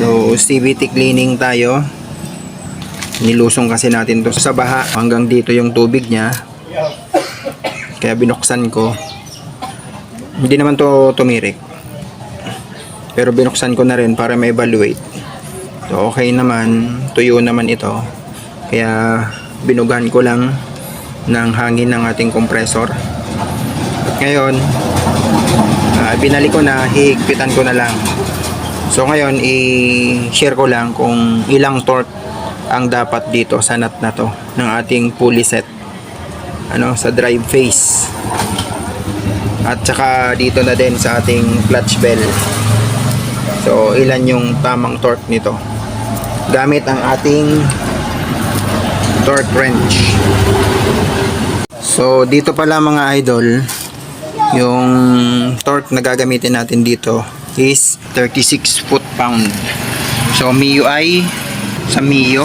So CVT cleaning tayo. Nilusong kasi natin to sa baha. Hanggang dito yung tubig niya. Kaya binuksan ko. Hindi naman to tumirik. Pero binuksan ko na rin para ma-evaluate. So okay naman. Tuyo naman ito. Kaya binugan ko lang ng hangin ng ating compressor. Ngayon, binalik ko na, hihigpitan ko na lang. So ngayon, i-share ko lang kung ilang torque ang dapat dito sa nut na to ng ating pulley set sa drive face. At saka dito na din sa ating clutch bell. So ilan yung tamang torque nito gamit ang ating torque wrench. So dito pala mga idol, yung torque na gagamitin natin dito is 36 foot-pound. So MIUI sa MIU,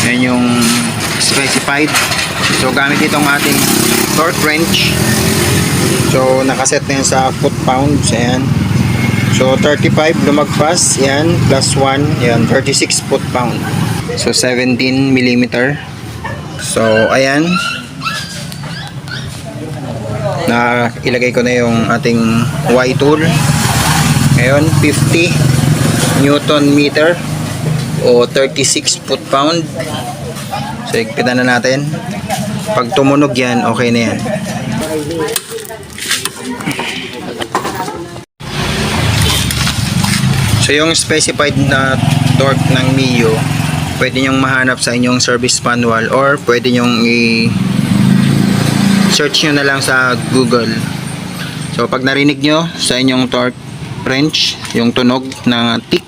yan yung specified. So gamit itong ating torque wrench. So nakaset na yan sa foot-pounds. Ayan. So 35 lumagpas, yan, plus 1, yan, 36 foot-pound. So 17 millimeter. So ayan, na ilagay ko na yung ating Y tool. Ngayon 50 Newton meter o 36 foot-pound. So higpitan na natin. Pag tumunog yan, okay na yan. So yung specified na torque ng MIU, pwede nyong mahanap sa inyong service manual or pwede nyong search nyo na lang sa Google. So pag narinig nyo sa inyong torque wrench yung tunog na tick,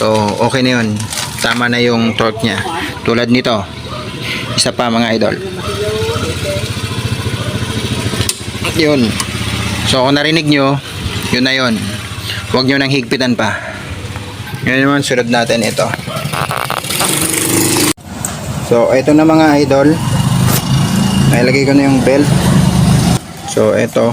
so okay na yun, tama na yung torque nya. Tulad nito, isa pa mga idol, yun. So kung narinig nyo, yun na yun, huwag nyo nang higpitan pa. Ngayon naman, sunod natin ito. So ito na mga idol, nailagay ko na yung belt. So ito,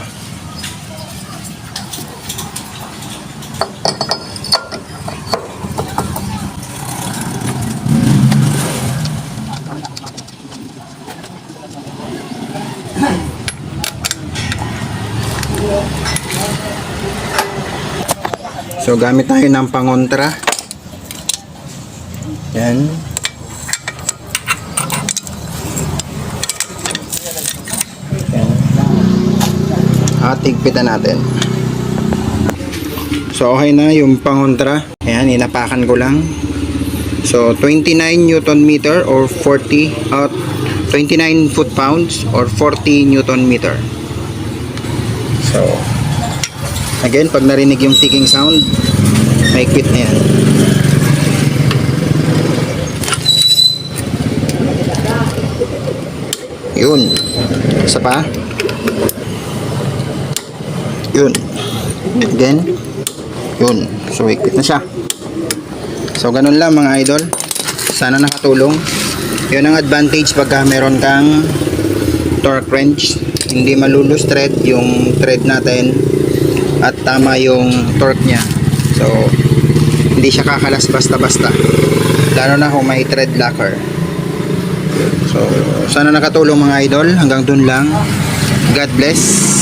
so gamit tayo ng pangontra. Yan. At higpitan natin. So okay na yung pangontra. Ayan, inapakan ko lang. So 29 Newton meter or 29 foot-pounds or 40 Newton meter. So again, pag narinig yung ticking sound, may quit na yan. Yun. Isa pa. Yun. Again. Yun. So, ikit na siya. So, ganun lang mga idol. Sana nakatulong. Yun ang advantage pagka meron kang torque wrench. Hindi malulus thread yung thread natin at tama yung torque nya. So, hindi siya kakalas basta-basta. Lalo na kung may thread locker. So, sana nakatulong mga idol. Hanggang dun lang. God bless.